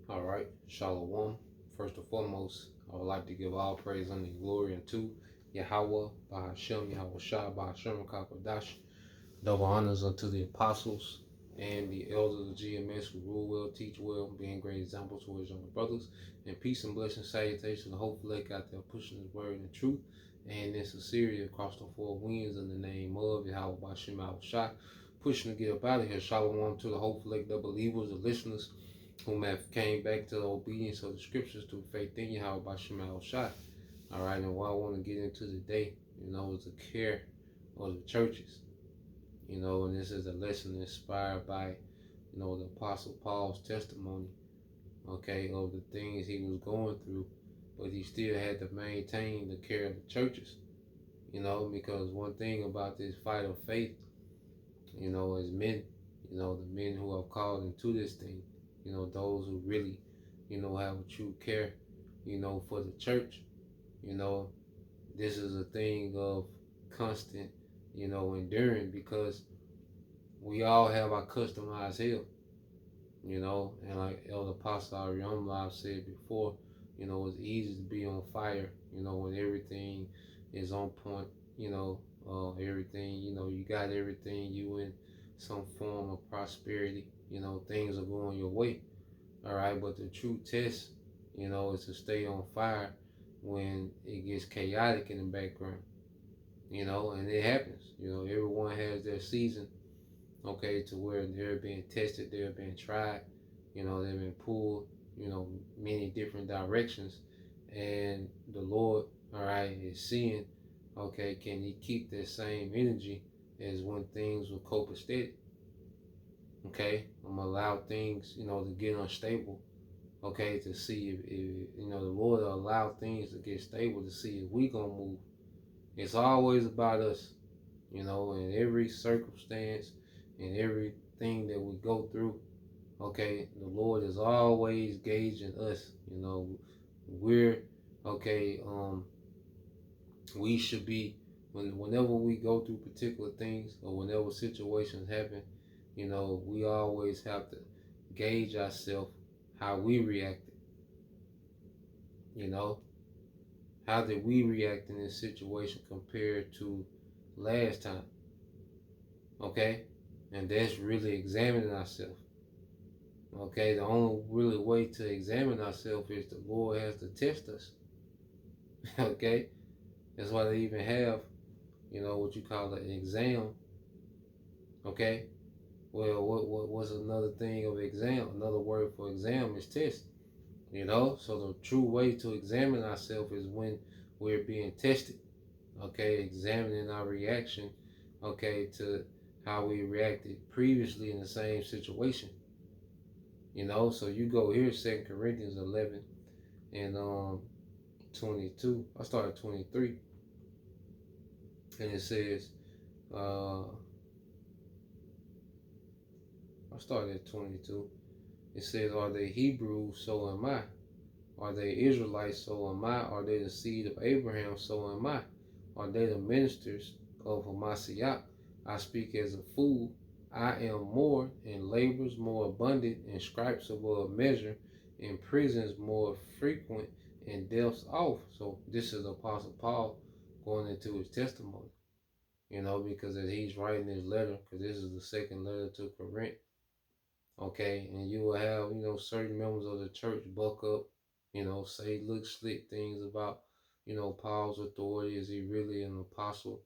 All right, Shalom. First and foremost, I would like to give all praise and glory unto Yahweh, Bahashem, Yahweh Shah, Bahashem, Kakodash. Double honors unto the apostles and the elders of GMS who rule well, teach well, being great examples to his younger brothers. And peace and blessing, salutation, the whole fleck out there pushing his word and truth and in sincerity across the four winds in the name of Yahweh, Bahashem, Yahweh Shah. Pushing to get up out of here. Shalom to the whole fleck, the believers, the listeners whom have came back to the obedience of the scriptures through faith in Yahweh by Shema Shah. All right, and what I want to get into today, is the care of the churches. And this is a lesson inspired by, the Apostle Paul's testimony, okay, of the things he was going through, but he still had to maintain the care of the churches, because one thing about this fight of faith, as men, the men who are called into this thing, those who really, have a true care, for the church, you know, this is a thing of constant, enduring because we all have our customized hell, and like Elder Apostle Ariamla said before, it's easy to be on fire, when everything is on point, everything, you got everything, you in some form of prosperity, things are going your way. All right, but the true test, is to stay on fire when it gets chaotic in the background, and it happens. Everyone has their season, okay, to where they're being tested, they're being tried, they've been pulled, many different directions, and the Lord, all right, is seeing, okay, can He keep that same energy as when things were copacetic? Okay, I'm gonna allow things, to get unstable, okay, to see if the Lord will allow things to get stable to see if we gonna move. It's always about us, in every circumstance, in everything that we go through. Okay, the Lord is always gauging us. We're okay. We should be whenever we go through particular things or whenever situations happen. We always have to gauge ourselves how we reacted. You know, how did we react in this situation compared to last time? Okay, and that's really examining ourselves. Okay, the only really way to examine ourselves is the Lord has to test us. Okay, that's why they even have, what you call an exam. Okay, well, what's another thing of exam? Another word for exam is test. So the true way to examine ourselves is when we're being tested. Okay, examining our reaction. Okay, to how we reacted previously in the same situation. So you go here, 2 Corinthians 11 and 22. I started 23, and it says, I started at 22. It says, "Are they Hebrews? So am I. Are they Israelites? So am I. Are they the seed of Abraham? So am I. Are they the ministers of Hamashiach? I speak as a fool. I am more, in labors more abundant, in stripes above measure, in prisons more frequent, in deaths off." So this is Apostle Paul going into his testimony, because as he's writing his letter, because this is the second letter to Corinth, okay, and you will have, certain members of the church buck up, say look slick things about, Paul's authority. Is he really an apostle?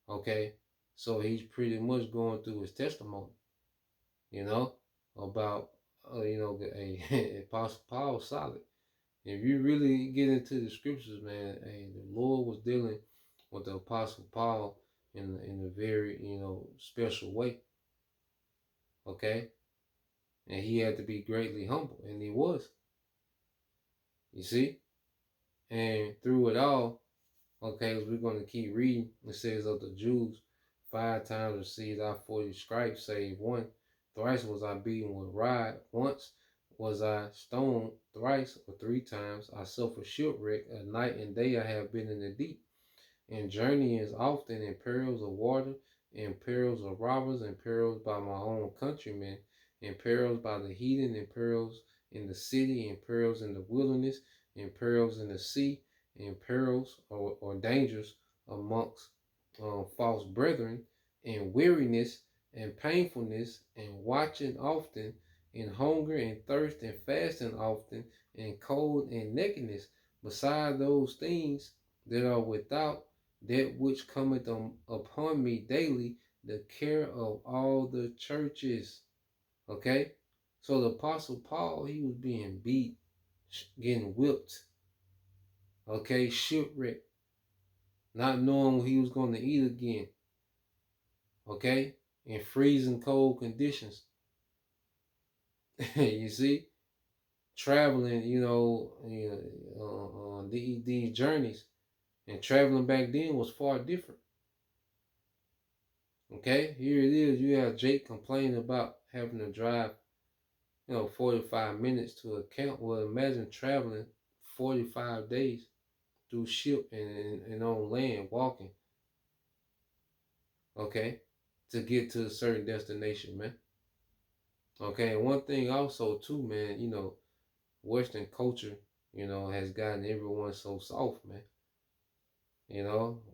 Okay, so he's pretty much going through his testimony, you know, about, Apostle Paul solid. If you really get into the scriptures, man, the Lord was dealing with the Apostle Paul in a very, special way, okay? And he had to be greatly humble, and he was, you see? And through it all, okay, as we're going to keep reading, it says of the Jews, 5 times received I 40 stripes, save one. Thrice was I beaten with rod. Once was I stoned. Thrice or 3 times I suffered shipwreck. A night and day I have been in the deep. And journeyings often in perils of water, in perils of robbers, in perils by my own countrymen, in perils by the heathen, in perils in the city, and perils in the wilderness, and perils in the sea, and perils or dangers amongst false brethren, and weariness, and painfulness, and watching often, and hunger, and thirst, and fasting often, and cold, and nakedness, beside those things that are without, that which cometh upon me daily, the care of all the churches. Okay? So the Apostle Paul, he was being beat, getting whipped, okay, shipwrecked, not knowing what he was going to eat again, okay, in freezing cold conditions. You see, traveling, these journeys, and traveling back then was far different. Okay, here it is. You have Jake complaining about having to drive, 45 minutes to a camp. Well, imagine traveling 45 days through ship and on land, walking, okay, to get to a certain destination, man. Okay, and one thing also too, man, Western culture, has gotten everyone so soft, man.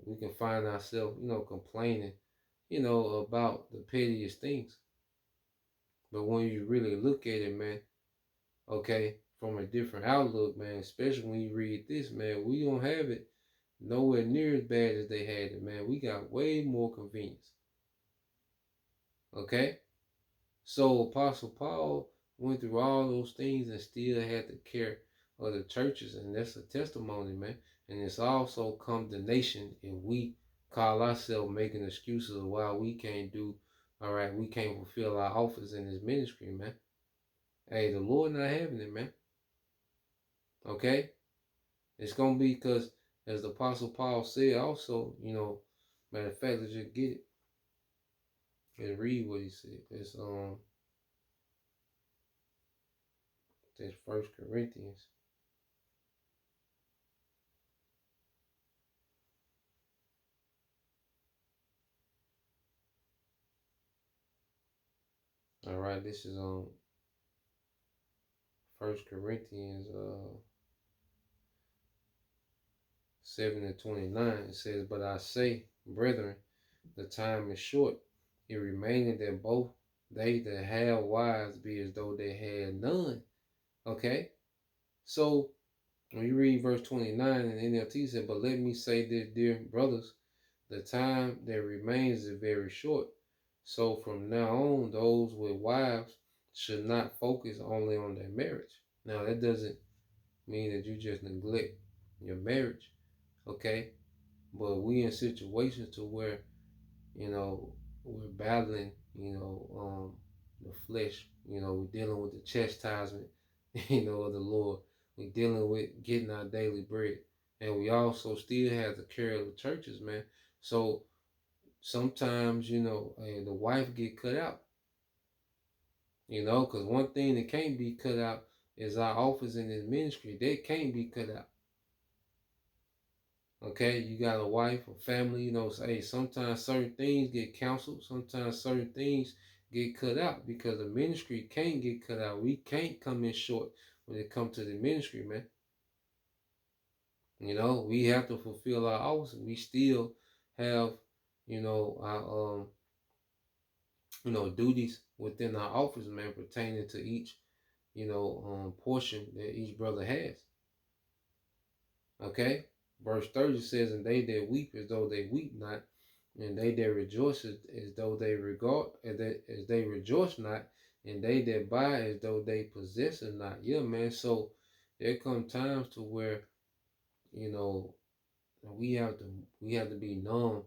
We can find ourselves, complaining, about the pettiest things. But when you really look at it, man, okay, from a different outlook, man, especially when you read this, man, we don't have it nowhere near as bad as they had it, man. We got way more convenience. Okay? So Apostle Paul went through all those things and still had the care of the churches, and that's a testimony, man. And it's also condemnation if we call ourselves making excuses of why we can't do, all right, we can't fulfill our office in this ministry, man. Hey, the Lord not having it, man. Okay? It's going to be because, as the Apostle Paul said also, matter of fact, let's just get it and read what he said. That's 1 Corinthians. All right, this is on 1 Corinthians 7:29. It says, "But I say, brethren, the time is short. It remaineth that both they that have wives be as though they had none." Okay? So when you read verse 29 in NLT, it said, "But let me say this, dear brothers, the time that remains is very short. So from now on, those with wives should not focus only on their marriage." Now, that doesn't mean that you just neglect your marriage, okay? But we in situations to where, we're battling, the flesh, we're dealing with the chastisement, of the Lord. We're dealing with getting our daily bread. And we also still have to care of the churches, man. So sometimes, the wife get cut out, because one thing that can't be cut out is our office in this ministry. That can't be cut out. Okay, you got a wife, a family, hey, sometimes certain things get canceled, sometimes certain things get cut out because the ministry can't get cut out. We can't come in short when it comes to the ministry, man. We have to fulfill our office. We still have, our duties within our office, man, pertaining to each, portion that each brother has. Okay? Verse 30 says, "And they that weep as though they weep not, and they that rejoice as though they regard as they rejoice not, and they that buy as though they possess it not." Yeah, man. So there come times to where, we have to be numb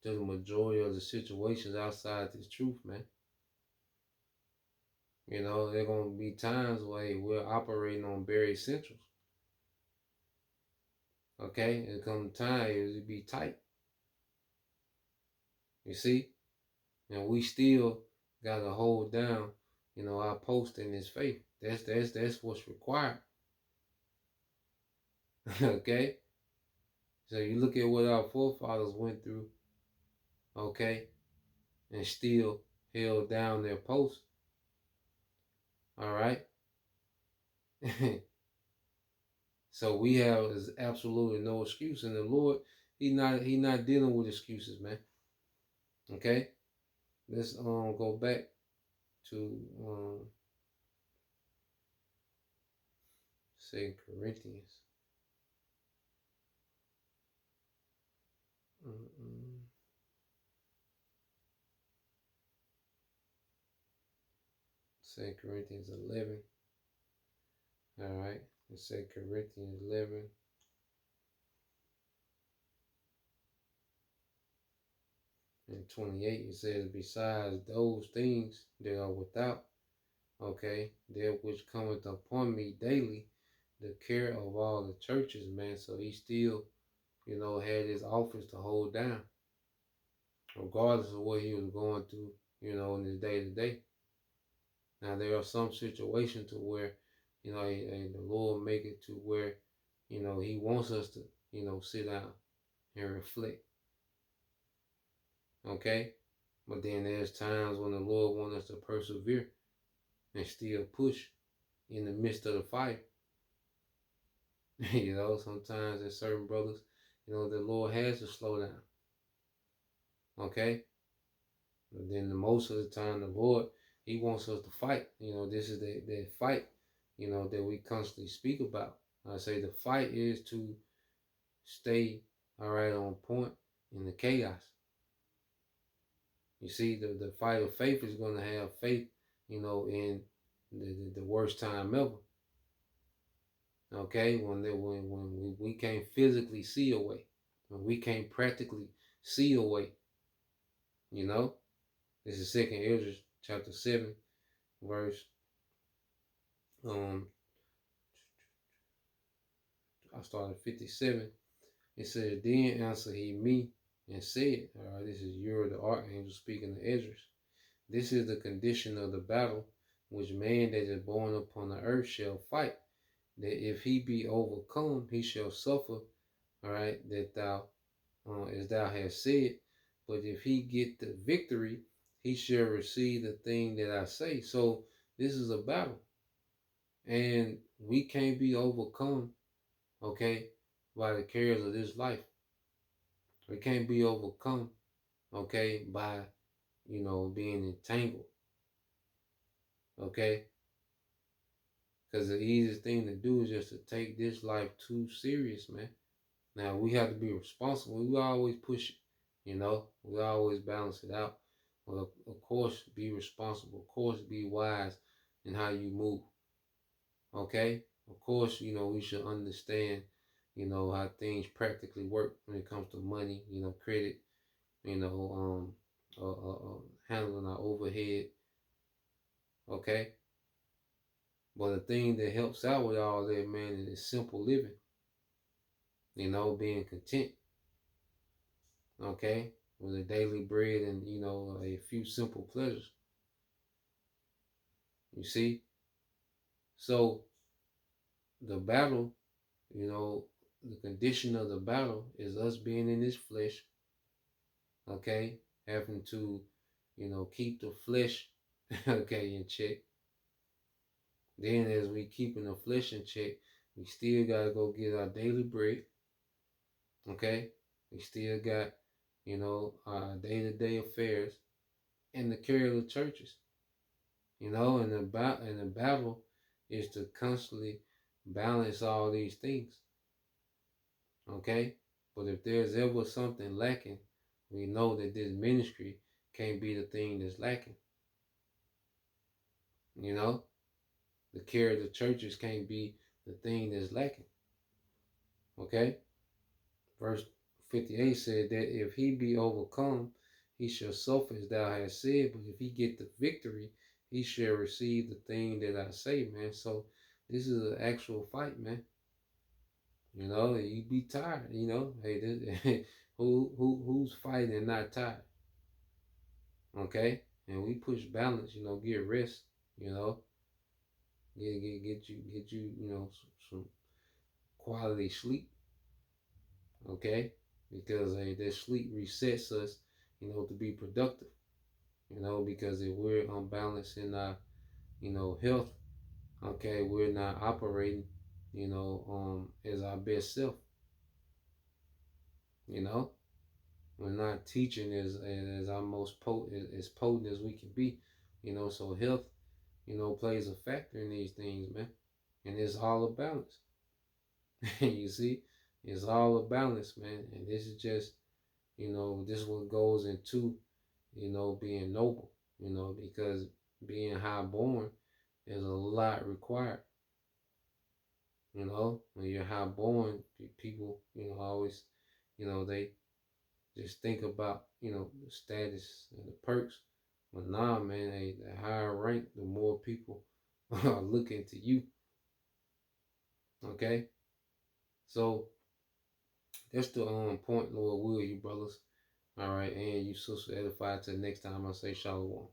to the majority of the situations outside this truth, man. There gonna be times where we're operating on bare essentials. Okay, there come time it'll be tight. You see, and we still gotta hold down, our post in this faith. That's what's required. Okay, so you look at what our forefathers went through, okay, and still held down their post. All right, So we have is absolutely no excuse. And the Lord, he not dealing with excuses, man. Okay? Let's go back to 2 Corinthians. Mm-mm. 2 Corinthians 11. All right. 2 Corinthians 11 and 28. It says, besides those things that are without, okay, that which cometh upon me daily, the care of all the churches, man. So he still, had his office to hold down, regardless of what he was going through, in his day to day. Now there are some situations to where, the Lord make it to where, he wants us to, sit down and reflect. Okay? But then there's times when the Lord wants us to persevere and still push in the midst of the fire. Sometimes there's certain brothers, the Lord has to slow down. Okay? But then the most of the time, the Lord, he wants us to fight. This is the fight, that we constantly speak about. I say the fight is to stay, all right, on point in the chaos. You see, the fight of faith is going to have faith, in the worst time ever. Okay, when we can't physically see a way, when we can't practically see a way, this is 2 Ezra chapter 7, verse I started 57. It says, then answered he me and said, all right, this is Uriel the archangel speaking to Esdras. This is the condition of the battle which man that is born upon the earth shall fight. That if he be overcome, he shall suffer, all right, that thou, as thou hast said. But if he get the victory, he shall receive the thing that I say. So this is a battle. And we can't be overcome, okay, by the cares of this life. We can't be overcome, okay, by, being entangled, okay? Because the easiest thing to do is just to take this life too serious, man. Now, we have to be responsible. We always push it, We always balance it out. Well, of course, be responsible. Of course, be wise in how you move, okay? Of course, we should understand, how things practically work when it comes to money, credit, you know, handling our overhead, okay? But the thing that helps out with all that, man, is simple living, being content, okay? With a daily bread and, a few simple pleasures, you see? So the battle, the condition of the battle is us being in this flesh, okay? Having to, keep the flesh, okay, in check. Then as we keeping the flesh in check, we still got to go get our daily bread, okay? We still got, our day-to-day affairs and the care of the churches, and the battle is to constantly balance all these things, okay? But if there's ever something lacking, we know that this ministry can't be the thing that's lacking, The care of the churches can't be the thing that's lacking, okay? Verse 58 said that if he be overcome, he shall suffer as thou hast said, but if he get the victory, he shall receive the thing that I say, man. So this is an actual fight, man. You be tired, Hey, this, who's fighting and not tired? Okay? And we push balance, get rest, get you, some quality sleep. Okay? Because this sleep resets us, to be productive. Because if we're unbalanced in our, health, Okay, we're not operating, as our best self. You know, we're not teaching as our most potent as potent as we can be. So health, plays a factor in these things, man, and it's all a balance. You see, it's all a balance, man, and this is just, this is what goes into, being noble. Because being high born is a lot required. When you're high born, people, always, they just think about, the status and the perks. But nah, man, the higher rank, the more people are looking to you. Okay? So that's the point, Lord will you brothers. All right, and you sister edified till next time I say shalom.